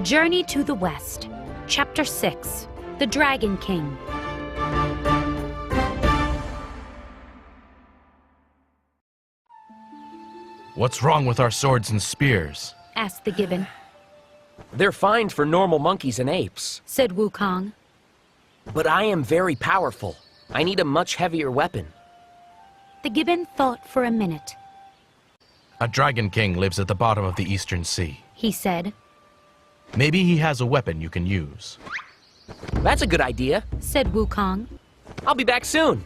Journey to the West, Chapter 6, The Dragon King. What's wrong with our swords and spears? Asked the gibbon. They're fine for normal monkeys and apes. Said Wukong. But I am very powerful. I need a much heavier weapon. The gibbon thought for a minute. A Dragon King lives at the bottom of the Eastern Sea. He said. Maybe he has a weapon you can use. That's a good idea. Said Wukong. I'll be back soon.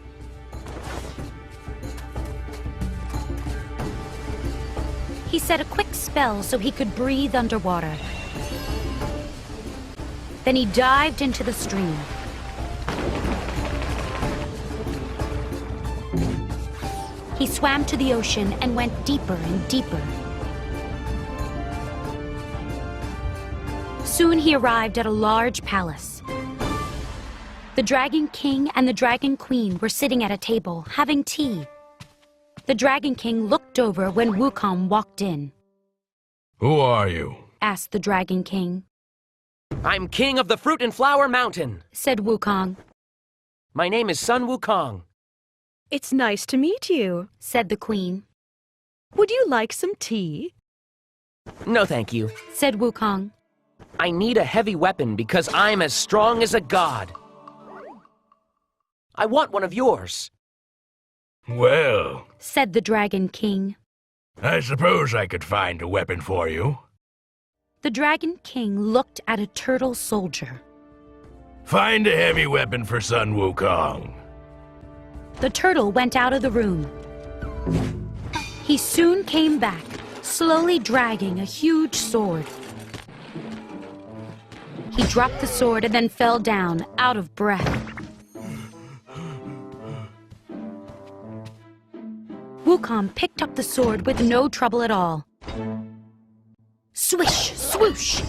He said a quick spell so he could breathe underwater. Then he dived into the stream. He swam to the ocean and went deeper and deeper. Soon he arrived at a large palace. The Dragon King and the Dragon Queen were sitting at a table, having tea. The Dragon King looked over when Wukong walked in. Who are you? Asked the Dragon King. I'm king of the Fruit and Flower Mountain, Said Wukong. My name is Sun Wukong. It's nice to meet you. Said the Queen. Would you like some tea? No, thank you. Said Wukong. I need a heavy weapon because I'm as strong as a god. I want one of yours. Well, Said the Dragon King. I suppose I could find a weapon for you. The Dragon King looked at a turtle soldier. Find a heavy weapon for Sun Wukong. The turtle went out of the room. He soon came back, slowly dragging a huge sword. He dropped the sword and then fell down, out of breath. Wukong picked up the sword with no trouble at all. Swish, swoosh!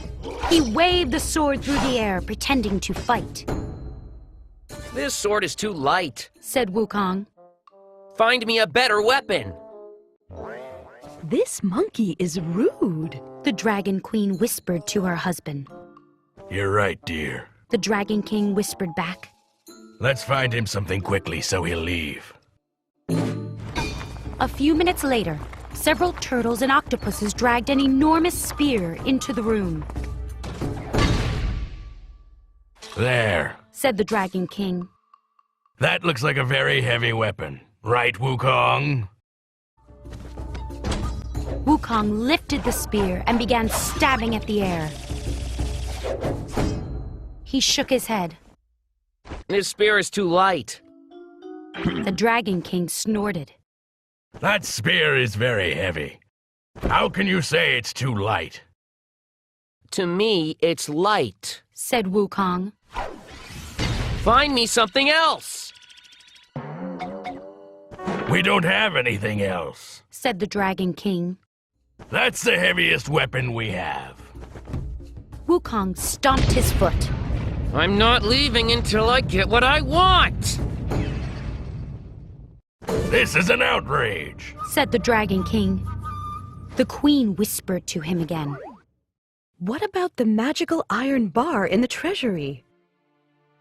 He waved the sword through the air, pretending to fight. This sword is too light. Said Wukong. Find me a better weapon. This monkey is rude. The Dragon Queen whispered to her husband. You're right, dear. The Dragon King whispered back. Let's find him something quickly so he'll leave. A few minutes later, several turtles and octopuses dragged an enormous spear into the room. There. Said the Dragon King. That looks like a very heavy weapon. Right, Wukong? Wukong lifted the spear and began stabbing at the air. He shook his head. This spear is too light. The Dragon King snorted. That spear is very heavy. How can you say it's too light? To me, it's light. Said Wukong. Find me something else. We don't have anything else. Said the Dragon King. That's the heaviest weapon we have. Wukong stomped his foot. I'm not leaving until I get what I want. This is an outrage. Said the Dragon King. The Queen whispered to him again. What about the magical iron bar in the treasury?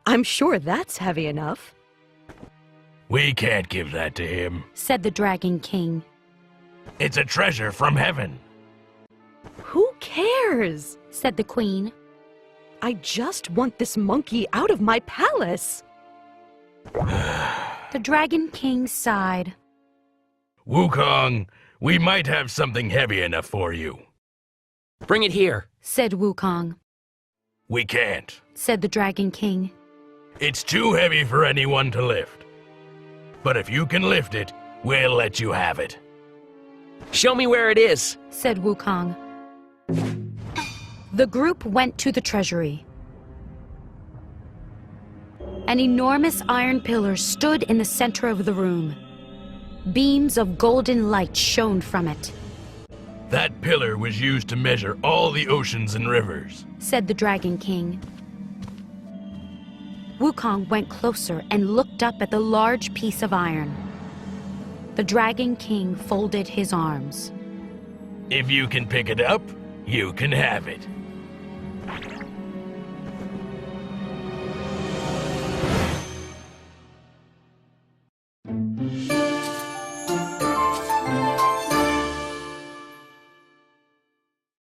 I'm sure that's heavy enough. We can't give that to him. Said the Dragon King. It's a treasure from heaven. Who cares? Said the Queen. I just want this monkey out of my palace. The Dragon King sighed. Wukong, we might have something heavy enough for you. Bring it here. Said Wukong. We can't. Said the Dragon King. It's too heavy for anyone to lift. But if you can lift it, we'll let you have it. Show me where it is. Said Wukong. The group went to the treasury. An enormous iron pillar stood in the center of the room. Beams of golden light shone from it. That pillar was used to measure all the oceans and rivers. Said the Dragon King. Wukong went closer and looked up at the large piece of iron. The Dragon King folded his arms. If you can pick it up, You can have it.